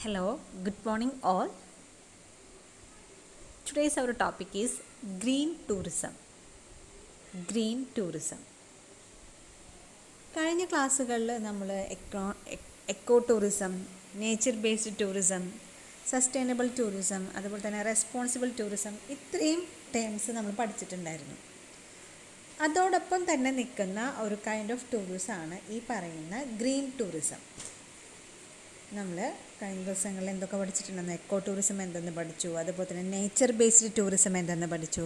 Hello, good morning all. Today's our topic is green tourism. Green tourism. കഴിഞ്ഞ ക്ലാസ്സുകളിൽ നമ്മൾ eco tourism, nature based tourism, sustainable tourism, അതുപോലെ തന്നെ responsible tourism ഇത്രയും terms നമ്മൾ പഠിച്ചിട്ടുണ്ടായിരുന്നു. അതോടൊപ്പം തന്നെ നിൽക്കുന്ന ഒരു കൈൻഡ് ഓഫ് ടൂറിസമാണ് ഈ പറയുന്ന ഗ്രീൻ ടൂറിസം. നമ്മൾ കഴിഞ്ഞ ദിവസങ്ങളിൽ എന്തൊക്കെ പഠിച്ചിട്ടുണ്ടെന്ന് എക്കോ ടൂറിസം എന്തെന്ന് പഠിച്ചു, അതുപോലെ തന്നെ നേച്ചർ ബേസ്ഡ് ടൂറിസം എന്തെന്ന് പഠിച്ചു,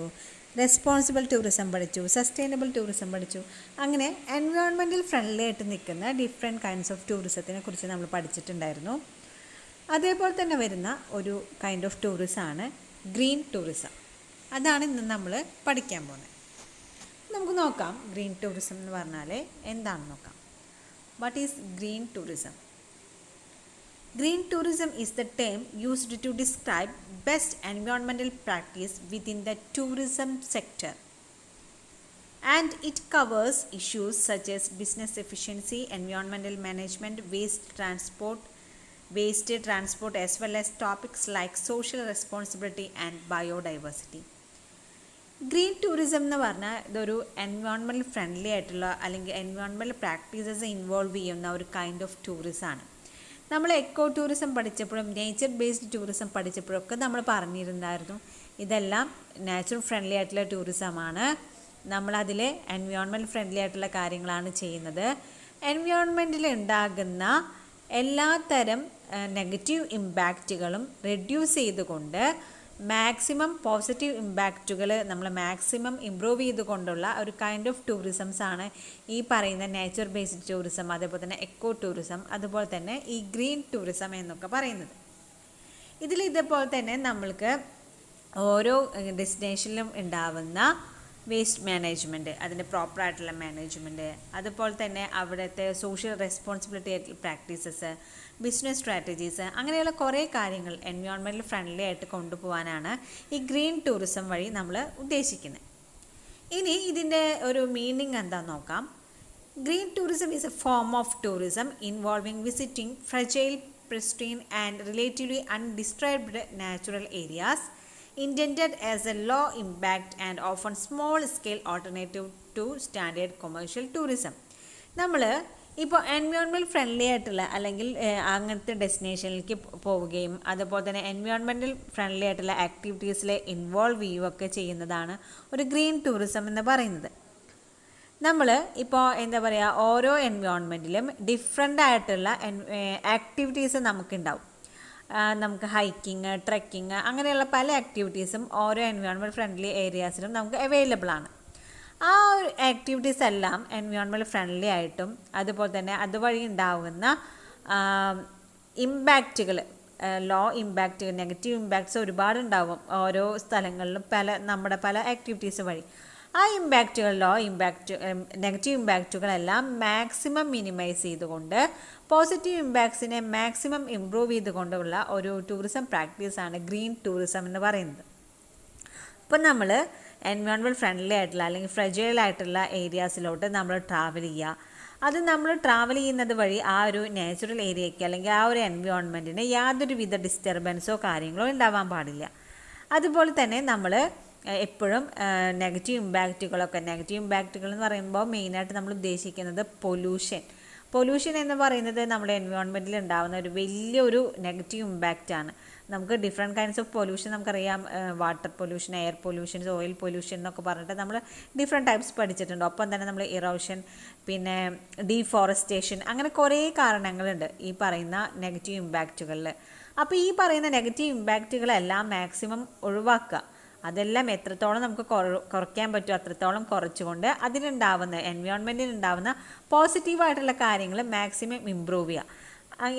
റെസ്പോൺസിബിൾ ടൂറിസം പഠിച്ചു, സസ്റ്റൈനബിൾ ടൂറിസം പഠിച്ചു. അങ്ങനെ എൻവയോൺമെൻറ്റൽ ഫ്രണ്ട്ലി ആയിട്ട് നിൽക്കുന്ന ഡിഫറെൻറ്റ് കൈൻഡ്സ് ഓഫ് ടൂറിസത്തിനെ കുറിച്ച് നമ്മൾ പഠിച്ചിട്ടുണ്ടായിരുന്നു. അതേപോലെ തന്നെ വരുന്ന ഒരു കൈൻഡ് ഓഫ് ടൂറിസമാണ് ഗ്രീൻ ടൂറിസം. അതാണ് ഇന്ന് നമ്മൾ പഠിക്കാൻ പോകുന്നത്. നമുക്ക് നോക്കാം ഗ്രീൻ ടൂറിസം എന്ന് പറഞ്ഞാൽ എന്താണെന്ന് നോക്കാം. What is green tourism? Green tourism is the term used to describe best environmental practice within the tourism sector, and it covers issues such as business efficiency, environmental management, waste transport as well as topics like social responsibility and biodiversity. Green tourism എന്ന് പറഞ്ഞാൽ ഇതൊരു environmental friendly ആയിട്ടുള്ള അല്ലെങ്കിൽ environmental practices involve ചെയ്യുന്ന ഒരു kind of ടൂറിസമാണ്. നമ്മൾ eco tourism പഠിച്ചപ്പോഴും നേച്ചർ ബേസ്ഡ് ടൂറിസം പഠിച്ചപ്പോഴൊക്കെ നമ്മൾ പറഞ്ഞിരുന്നായിരുന്നു ഇതെല്ലാം നാച്ചുറൽ ഫ്രണ്ട്ലി ആയിട്ടുള്ള ടൂറിസമാണ്. നമ്മളതിൽ എൻവയോൺമെൻറ്റ് ഫ്രണ്ട്ലി ആയിട്ടുള്ള കാര്യങ്ങളാണ് ചെയ്യുന്നത്. എൻവയോൺമെൻറ്റിൽ ഉണ്ടാകുന്ന എല്ലാ തരം നെഗറ്റീവ് ഇമ്പാക്റ്റുകളും റെഡ്യൂസ് ചെയ്തുകൊണ്ട് മാക്സിമം പോസിറ്റീവ് ഇമ്പാക്റ്റുകൾ നമ്മൾ മാക്സിമം ഇമ്പ്രൂവ് ചെയ്തുകൊണ്ടുള്ള ഒരു കൈൻഡ് ഓഫ് ടൂറിസംസാണ് ഈ പറയുന്ന നേച്ചർ ബേസ്ഡ് ടൂറിസം, അതേപോലെ തന്നെ എക്കോ ടൂറിസം, അതുപോലെ തന്നെ ഈ ഗ്രീൻ ടൂറിസം എന്നൊക്കെ പറയുന്നത്. ഇതേപോലെ തന്നെ നമ്മൾക്ക് ഓരോ ഡെസ്റ്റിനേഷനിലും ഉണ്ടാവുന്ന വേസ്റ്റ് മാനേജ്മെൻറ്റ്, അതിൻ്റെ പ്രോപ്പറായിട്ടുള്ള മാനേജ്മെൻറ്റ്, അതുപോലെ തന്നെ അവിടുത്തെ social responsibility practices, business strategies, അങ്ങനെയുള്ള കുറേ കാര്യങ്ങൾ എൻവയോൺമെൻറ്റൽ ഫ്രണ്ട്ലി ആയിട്ട് കൊണ്ടുപോകാനാണ് ഈ ഗ്രീൻ ടൂറിസം വഴി നമ്മൾ ഉദ്ദേശിക്കുന്നത്. ഇനി ഇതിൻ്റെ ഒരു മീനിങ് എന്താണെന്ന് നോക്കാം. Green tourism is A form of tourism involving visiting fragile, pristine and relatively undisturbed natural areas intended as a low impact and often small scale alternative to standard commercial tourism. നമ്മൾ ഇപ്പോൾ environmental friendly ആയിട്ടുള്ള അല്ലെങ്കിൽ അങ്ങനത്തെ ഡെസ്റ്റിനേഷനിലേക്ക് പോവുകയും അതുപോലെ തന്നെ environmental friendly ആയിട്ടുള്ള ആക്ടിവിറ്റീസിൽ involve ചെയ്യുകയൊക്കെ ചെയ്യുന്നതാണ് ഒരു ഗ്രീൻ ടൂറിസം എന്ന് പറയുന്നത്. നമ്മൾ ഇപ്പോൾ എന്താ പറയുക, ഓരോ എൻവയോൺമെൻറ്റിലും ഡിഫറെൻ്റ് ആയിട്ടുള്ള ആക്ടിവിറ്റീസ് നമുക്കുണ്ടാവും. നമുക്ക് ഹൈക്കിങ്, ട്രെക്കിങ്, അങ്ങനെയുള്ള പല ആക്ടിവിറ്റീസും ഓരോ എൻവയോൺമെൻറ്റ് ഫ്രണ്ട്ലി ഏരിയാസിലും നമുക്ക് അവൈലബിൾ ആണ്. ആ ഒരു ആക്ടിവിറ്റീസ് എല്ലാം എൻവയോൺമെൻറ്റ് ഫ്രണ്ട്ലി ആയിട്ടും അതുപോലെ തന്നെ അതുവഴി ഉണ്ടാകുന്ന ഇമ്പാക്റ്റുകൾ, ലോ ഇമ്പാക്റ്റ്, നെഗറ്റീവ് ഇമ്പാക്ട്സ് ഒരുപാടുണ്ടാവും ഓരോ സ്ഥലങ്ങളിലും നമ്മുടെ പല ആക്ടിവിറ്റീസ് വഴി. ആ നെഗറ്റീവ് ഇമ്പാക്റ്റുകളെല്ലാം മാക്സിമം മിനിമൈസ് ചെയ്തുകൊണ്ട് പോസിറ്റീവ് ഇമ്പാക്ട്സിനെ മാക്സിമം ഇമ്പ്രൂവ് ചെയ്തുകൊണ്ടുള്ള ഒരു ടൂറിസം പ്രാക്ടീസാണ് ഗ്രീൻ ടൂറിസം എന്ന് പറയുന്നത്. അപ്പം നമ്മൾ എൻവയോൺമെൻറ്റ് ഫ്രണ്ട്ലി ആയിട്ടുള്ള അല്ലെങ്കിൽ ഫ്രജൈൽ ആയിട്ടുള്ള ഏരിയാസിലോട്ട് നമ്മൾ ട്രാവൽ ചെയ്യുക. അത് നമ്മൾ ട്രാവൽ ചെയ്യുന്നത് വഴി ആ ഒരു നാച്ചുറൽ ഏരിയയ്ക്ക് അല്ലെങ്കിൽ ആ ഒരു എൻവയോൺമെൻറ്റിന് യാതൊരുവിധ ഡിസ്റ്റർബൻസോ കാര്യങ്ങളോ ഉണ്ടാവാൻ പാടില്ല. അതുപോലെ തന്നെ നമ്മൾ എപ്പോഴും നെഗറ്റീവ് ഇമ്പാക്റ്റുകൾ എന്ന് പറയുമ്പോൾ മെയിനായിട്ട് നമ്മൾ ഉദ്ദേശിക്കുന്നത് പൊല്യൂഷൻ എന്ന് പറയുന്നത് നമ്മുടെ എൻവയോൺമെൻറ്റിൽ ഉണ്ടാകുന്ന ഒരു വലിയൊരു നെഗറ്റീവ് ഇമ്പാക്റ്റാണ്. നമുക്ക് ഡിഫറെൻറ്റ് കൈൻഡ്സ് ഓഫ് പൊല്യൂഷൻ നമുക്കറിയാം. Water pollution, air pollution, oil pollution എന്നൊക്കെ പറഞ്ഞിട്ട് നമ്മൾ ഡിഫറെൻറ്റ് ടൈപ്സ് പഠിച്ചിട്ടുണ്ട്. ഒപ്പം തന്നെ നമ്മൾ ഇറോഷൻ, പിന്നെ ഡീഫോറസ്റ്റേഷൻ, അങ്ങനെ കുറേ കാരണങ്ങളുണ്ട് ഈ പറയുന്ന നെഗറ്റീവ് ഇമ്പാക്റ്റുകളിൽ. അപ്പോൾ ഈ പറയുന്ന നെഗറ്റീവ് ഇമ്പാക്റ്റുകളെല്ലാം മാക്സിമം ഒഴിവാക്കുക. അതെല്ലാം എത്രത്തോളം നമുക്ക് കുറയ്ക്കാൻ പറ്റുമോ അത്രത്തോളം കുറച്ചുകൊണ്ട് അതിലുണ്ടാവുന്ന എൻവയോൺമെൻറ്റിൽ ഉണ്ടാവുന്ന പോസിറ്റീവായിട്ടുള്ള കാര്യങ്ങൾ മാക്സിമം ഇമ്പ്രൂവ് ചെയ്യുക.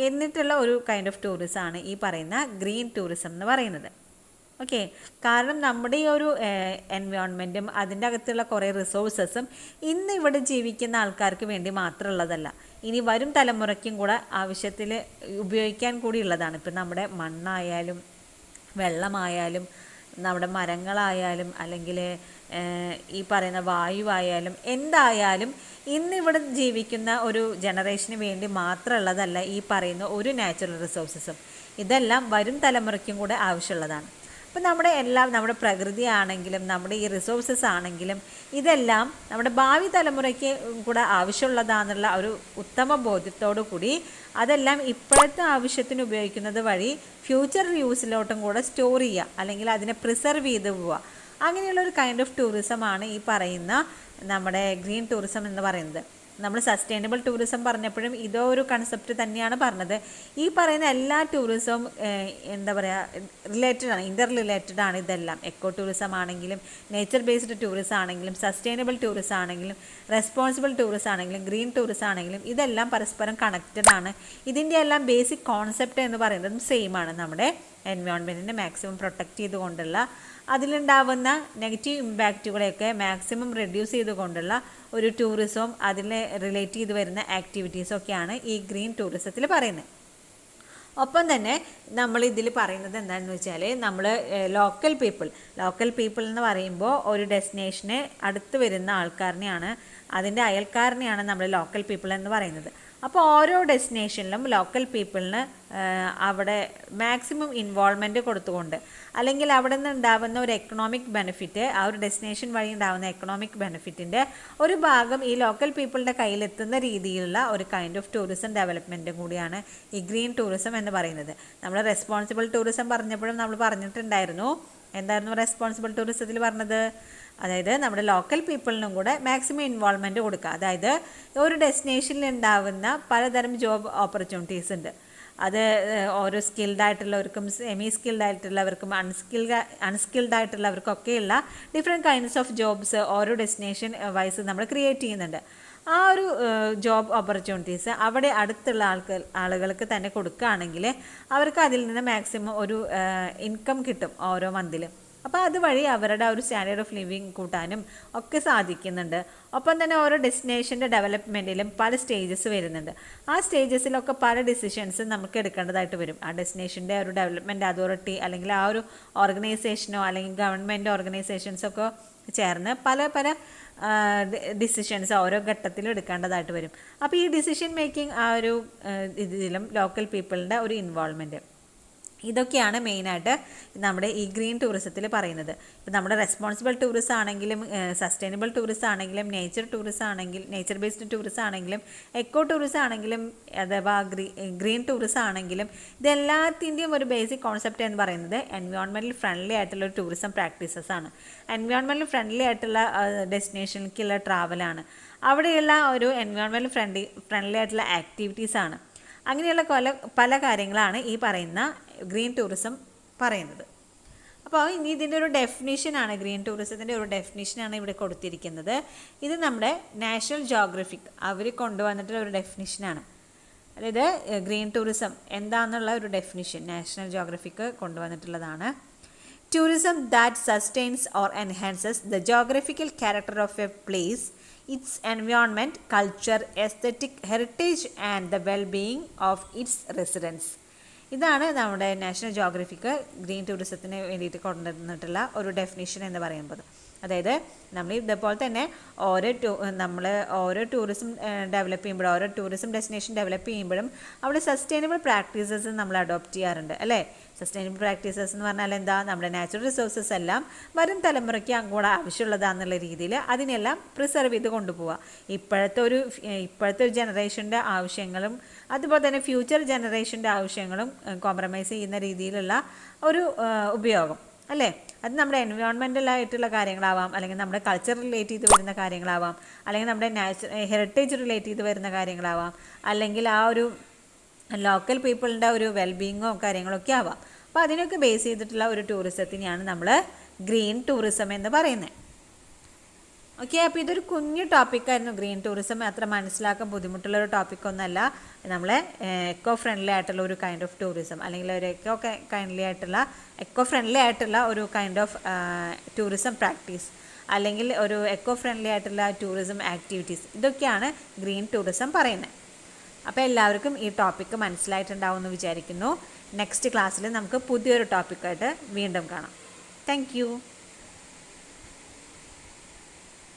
എന്നിട്ടുള്ള ഒരു കൈൻഡ് ഓഫ് ടൂറിസമാണ് ഈ പറയുന്ന ഗ്രീൻ ടൂറിസം എന്ന് പറയുന്നത്. ഓക്കെ, കാരണം നമ്മുടെ ഈ ഒരു എൻവയോൺമെൻറ്റും അതിൻ്റെ അകത്തുള്ള കുറേ റിസോഴ്സസും ഇന്ന് ഇവിടെ ജീവിക്കുന്ന ആൾക്കാർക്ക് വേണ്ടി മാത്രമുള്ളതല്ല, ഇനി വരും തലമുറയ്ക്കും കൂടെ ആവശ്യത്തിൽ ഉപയോഗിക്കാൻ കൂടിയുള്ളതാണ്. ഇപ്പം നമ്മുടെ മണ്ണായാലും വെള്ളമായാലും നമ്മുടെ മരങ്ങളായാലും അല്ലെങ്കിൽ ഈ പറയുന്ന വായുവായാലും എന്തായാലും ഇന്നിവിടെ ജീവിക്കുന്ന ഒരു ജനറേഷന് വേണ്ടി മാത്രമുള്ളതല്ല ഈ പറയുന്ന ഒരു നാച്ചുറൽ റിസോഴ്സസും. ഇതെല്ലാം വരും തലമുറയ്ക്കും കൂടെ ആവശ്യമുള്ളതാണ്. അപ്പം നമ്മുടെ പ്രകൃതി ആണെങ്കിലും നമ്മുടെ ഈ റിസോഴ്സസ് ആണെങ്കിലും ഇതെല്ലാം നമ്മുടെ ഭാവി തലമുറയ്ക്ക് കൂടെ ആവശ്യമുള്ളതാണെന്നുള്ള ഒരു ഉത്തമ ബോധ്യത്തോടു കൂടി അതെല്ലാം ഇപ്പോഴത്തെ ആവശ്യത്തിന് ഉപയോഗിക്കുന്നത് വഴി ഫ്യൂച്ചർ യൂസിലോട്ടും കൂടെ സ്റ്റോർ ചെയ്യുക, അല്ലെങ്കിൽ അതിനെ പ്രിസർവ് ചെയ്ത് പോവുക. അങ്ങനെയുള്ളൊരു കൈൻഡ് ഓഫ് ടൂറിസമാണ് ഈ പറയുന്ന നമ്മുടെ ഗ്രീൻ ടൂറിസം എന്ന് പറയുന്നത്. നമ്മൾ സസ്റ്റൈനബിൾ ടൂറിസം പറഞ്ഞപ്പോഴും ഇതോ ഒരു കൺസെപ്റ്റ് തന്നെയാണ് പറഞ്ഞത്. ഈ പറയുന്ന എല്ലാ ടൂറിസവും റിലേറ്റഡ് ആണ്, ഇൻ്റർ റിലേറ്റഡ് ആണ് ഇതെല്ലാം. എക്കോ ടൂറിസം ആണെങ്കിലും നേച്ചർ ബേസ്ഡ് ടൂറിസം ആണെങ്കിലും സസ്റ്റൈനബിൾ ടൂറിസം ആണെങ്കിലും റെസ്പോൺസിബിൾ ടൂറിസം ആണെങ്കിലും ഗ്രീൻ ടൂറിസം ആണെങ്കിലും ഇതെല്ലാം പരസ്പരം കണക്റ്റഡ് ആണ്. ഇതിൻ്റെ എല്ലാം ബേസിക് കോൺസെപ്റ്റ് എന്ന് പറയുന്നതും സെയിം ആണ്. നമ്മുടെ എൻവയോൺമെൻറ്റിനെ മാക്സിമം പ്രൊട്ടക്റ്റ് ചെയ്തുകൊണ്ടുള്ള അതിലുണ്ടാവുന്ന നെഗറ്റീവ് ഇമ്പാക്റ്റുകളെയൊക്കെ മാക്സിമം റെഡ്യൂസ് ചെയ്തുകൊണ്ടുള്ള ഒരു ടൂറിസവും അതിനെ റിലേറ്റ് ചെയ്ത് വരുന്ന ആക്ടിവിറ്റീസൊക്കെയാണ് ഈ ഗ്രീൻ ടൂറിസത്തിൽ പറയുന്നത്. ഒപ്പം തന്നെ നമ്മൾ ഇതിൽ പറയുന്നത് എന്താണെന്ന് വെച്ചാൽ നമ്മൾ ലോക്കൽ പീപ്പിൾ എന്ന് പറയുമ്പോൾ ഒരു ഡെസ്റ്റിനേഷന് അടുത്ത് വരുന്ന ആൾക്കാരനെയാണ്, അതിൻ്റെ അയൽക്കാരനെയാണ് നമ്മൾ ലോക്കൽ പീപ്പിൾ എന്ന് പറയുന്നത്. അപ്പോൾ ഓരോ ഡെസ്റ്റിനേഷനിലും ലോക്കൽ പീപ്പിളിന് അവിടെ മാക്സിമം ഇൻവോൾവ്മെൻറ്റ് കൊടുത്തുകൊണ്ട്, അല്ലെങ്കിൽ അവിടെ നിന്ന് ഉണ്ടാകുന്ന ഒരു എക്കണോമിക് ബെനിഫിറ്റ്, ആ ഒരു ഡെസ്റ്റിനേഷൻ വഴി ഉണ്ടാകുന്ന എക്കണോമിക് ബെനിഫിറ്റിൻ്റെ ഒരു ഭാഗം ഈ ലോക്കൽ പീപ്പിളിൻ്റെ കയ്യിലെത്തുന്ന രീതിയിലുള്ള ഒരു കൈൻഡ് ഓഫ് ടൂറിസം ഡെവലപ്മെൻറ്റും കൂടിയാണ് ഈ ഗ്രീൻ ടൂറിസം എന്ന് പറയുന്നത്. നമ്മൾ റെസ്പോൺസിബിൾ ടൂറിസം പറഞ്ഞപ്പോഴും നമ്മൾ പറഞ്ഞിട്ടുണ്ടായിരുന്നു. എന്തായിരുന്നു റെസ്പോൺസിബിൾ ടൂറിസത്തിൽ പറഞ്ഞത്? അതായത് നമ്മുടെ ലോക്കൽ പീപ്പിളിനും കൂടെ മാക്സിമം ഇൻവോൾവ്മെൻറ്റ് കൊടുക്കുക. അതായത് ഒരു ഡെസ്റ്റിനേഷനിൽ ഉണ്ടാകുന്ന പലതരം ജോബ് ഓപ്പർച്യൂണിറ്റീസ് ഉണ്ട്. അത് ഓരോ സ്കിൽഡ് ആയിട്ടുള്ളവർക്കും സെമി സ്കിൽഡ് ആയിട്ടുള്ളവർക്കും അൺസ്കിൽഡ് ആയിട്ടുള്ളവർക്കൊക്കെയുള്ള ഡിഫറെൻറ്റ് കൈൻഡ്സ് ഓഫ് ജോബ്സ് ഓരോ ഡെസ്റ്റിനേഷൻ വൈസ് നമ്മൾ ക്രിയേറ്റ് ചെയ്യുന്നുണ്ട്. ആ ഒരു ജോബ് ഓപ്പർച്യൂണിറ്റീസ് അവിടെ അടുത്തുള്ള ആളുകൾക്ക് തന്നെ കൊടുക്കുകയാണെങ്കിൽ അവർക്ക് അതിൽ നിന്ന് മാക്സിമം ഒരു ഇൻകം കിട്ടും ഓരോ മന്തിലും. അപ്പോൾ അതുവഴി അവരുടെ ഒരു സ്റ്റാൻഡേർഡ് ഓഫ് ലിവിങ് കൂട്ടാനും ഒക്കെ സാധിക്കുന്നുണ്ട്. ഒപ്പം തന്നെ ഓരോ ഡെസ്റ്റിനേഷൻ്റെ ഡെവലപ്മെൻറ്റിലും പല സ്റ്റേജസ് വരുന്നുണ്ട്. ആ സ്റ്റേജസിലൊക്കെ പല ഡിസിഷൻസ് നമുക്ക് എടുക്കേണ്ടതായിട്ട് വരും. ആ ഡെസ്റ്റിനേഷൻ്റെ ഒരു ഡെവലപ്മെൻറ്റ് അതോറിറ്റി അല്ലെങ്കിൽ ആ ഒരു ഓർഗനൈസേഷനോ അല്ലെങ്കിൽ ഗവൺമെൻറ് ഓർഗനൈസേഷൻസൊക്കെ ചേർന്ന് പല ഡിസിഷൻസ് ഓരോ ഘട്ടത്തിലും എടുക്കേണ്ടതായിട്ട് വരും. അപ്പോൾ ഈ ഡിസിഷൻ മേക്കിംഗ് ആ ഒരു ഇതിലും ലോക്കൽ പീപ്പിളിൻ്റെ ഒരു ഇൻവോൾവ്മെൻറ്റ്, ഇതൊക്കെയാണ് മെയിനായിട്ട് നമ്മുടെ ഈ ഗ്രീൻ ടൂറിസത്തിൽ പറയുന്നത്. ഇപ്പം നമ്മുടെ റെസ്പോൺസിബിൾ ടൂറിസം ആണെങ്കിലും സസ്റ്റൈനബിൾ ടൂറിസം ആണെങ്കിലും നേച്ചർ ബേസ്ഡ് ടൂറിസം ആണെങ്കിലും എക്കോ ടൂറിസം ആണെങ്കിലും അഥവാ ഗ്രീൻ ടൂറിസം ആണെങ്കിലും ഇതെല്ലാത്തിൻ്റെയും ഒരു ബേസിക് കോൺസെപ്റ്റ് എന്ന് പറയുന്നത് എൻവയോൺമെൻറ്റൽ ഫ്രണ്ട്ലി ആയിട്ടുള്ള ഒരു ടൂറിസം പ്രാക്ടീസസ് ആണ്. എൻവയോൺമെൻറ്റൽ ഫ്രണ്ട്ലി ആയിട്ടുള്ള ഡെസ്റ്റിനേഷനിലേക്കുള്ള ട്രാവലാണ്. അവിടെയുള്ള ഒരു എൻവയോൺമെൻറ്റൽ ഫ്രണ്ട്ലി ആയിട്ടുള്ള ആക്ടിവിറ്റീസാണ്. അങ്ങനെയുള്ള പല കാര്യങ്ങളാണ് ഈ പറയുന്ന ഗ്രീൻ ടൂറിസം പറയുന്നത്. അപ്പോൾ ഇനി ഇതിൻ്റെ ഒരു ഡെഫിനിഷനാണ്, ഗ്രീൻ ടൂറിസത്തിൻ്റെ ഒരു ഡെഫിനിഷനാണ് ഇവിടെ കൊടുത്തിരിക്കുന്നത്. ഇത് നമ്മുടെ നാഷണൽ ജോഗ്രഫിക് അവർ കൊണ്ടുവന്നിട്ടുള്ള ഒരു ഡെഫിനിഷനാണ്. അതായത് ഗ്രീൻ ടൂറിസം എന്താണെന്നുള്ള ഒരു ഡെഫിനിഷൻ നാഷണൽ ജോഗ്രഫിക്ക് കൊണ്ടുവന്നിട്ടുള്ളതാണ്. Tourism that sustains or enhances the geographical character of a place, its environment, culture, aesthetic heritage and the well-being of its residents. ഇതാണ് നമ്മുടെ നാഷണൽ ജോഗ്രഫിക്ക് ഗ്രീൻ ടൂറിസത്തിന് വേണ്ടിയിട്ട് കൊണ്ടുവന്നിട്ടുള്ള ഒരു ഡെഫിനിഷൻ എന്ന് പറയുന്നത്. അതായത് നമ്മൾ ഇതേപോലെ തന്നെ ഓരോ ടൂറിസം ഡെവലപ്പ് ചെയ്യുമ്പോഴും ഓരോ ടൂറിസം ഡെസ്റ്റിനേഷൻ ഡെവലപ്പ് ചെയ്യുമ്പോഴും അവിടെ സസ്റ്റൈനബിൾ പ്രാക്ടീസസ് നമ്മൾ അഡോപ്റ്റ് ചെയ്യാറുണ്ട് അല്ലേ. സസ്റ്റൈനബിൾ പ്രാക്ടീസസ് എന്ന് പറഞ്ഞാൽ എന്താ? നമ്മുടെ നാച്ചുറൽ റിസോഴ്സസ് എല്ലാം വരും തലമുറയ്ക്ക് അങ്ങോട്ട് ആവശ്യമുള്ളതാണെന്നുള്ള രീതിയിൽ അതിനെല്ലാം പ്രിസർവ് ചെയ്ത് കൊണ്ടുപോവുക. ഇപ്പോഴത്തെ ഒരു ജനറേഷൻ്റെ ആവശ്യങ്ങളും അതുപോലെ തന്നെ ഫ്യൂച്ചർ ജനറേഷൻ്റെ ആവശ്യങ്ങളും കോംപ്രമൈസ് ചെയ്യുന്ന രീതിയിലുള്ള ഒരു ഉപയോഗം അല്ലേ. അത് നമ്മുടെ എൻവയോൺമെൻറ്റലായിട്ടുള്ള കാര്യങ്ങളാവാം, അല്ലെങ്കിൽ നമ്മുടെ കൾച്ചർ റിലേറ്റ് ചെയ്ത് വരുന്ന കാര്യങ്ങളാവാം, അല്ലെങ്കിൽ നമ്മുടെ ഹെറിറ്റേജ് റിലേറ്റ് ചെയ്ത് വരുന്ന കാര്യങ്ങളാവാം, അല്ലെങ്കിൽ ആ ഒരു ലോക്കൽ പീപ്പിളിൻ്റെ ഒരു വെൽബീയിങ്ങോ കാര്യങ്ങളൊക്കെ ആവാം. അപ്പോൾ അതിനൊക്കെ ബേസ് ചെയ്തിട്ടുള്ള ഒരു ടൂറിസത്തിനെയാണ് നമ്മൾ ഗ്രീൻ ടൂറിസം എന്ന് പറയുന്നത്. ഓക്കെ, അപ്പോൾ ഇതൊരു കുഞ്ഞു ടോപ്പിക്കായിരുന്നു. ഗ്രീൻ ടൂറിസം അത്ര മനസ്സിലാക്കാൻ ബുദ്ധിമുട്ടുള്ളൊരു ടോപ്പിക്കൊന്നുമല്ല. നമ്മളെ എക്കോ ഫ്രണ്ട്ലി ആയിട്ടുള്ള ഒരു കൈൻഡ് ഓഫ് ടൂറിസം, അല്ലെങ്കിൽ ഒരു എക്കോ ഫ്രണ്ട്ലി ആയിട്ടുള്ള ഒരു കൈൻഡ് ഓഫ് ടൂറിസം പ്രാക്ടീസ്, അല്ലെങ്കിൽ ഒരു എക്കോ ഫ്രണ്ട്ലി ആയിട്ടുള്ള ടൂറിസം ആക്ടിവിറ്റീസ്, ഇതൊക്കെയാണ് ഗ്രീൻ ടൂറിസം പറയുന്നത്. അപ്പോൾ എല്ലാവർക്കും ഈ ടോപ്പിക്ക് മനസ്സിലായിട്ടുണ്ടാവും എന്ന് വിചാരിക്കുന്നു. നെക്സ്റ്റ് ക്ലാസ്സിൽ നമുക്ക് പുതിയൊരു ടോപ്പിക്കായിട്ട് വീണ്ടും കാണാം. താങ്ക്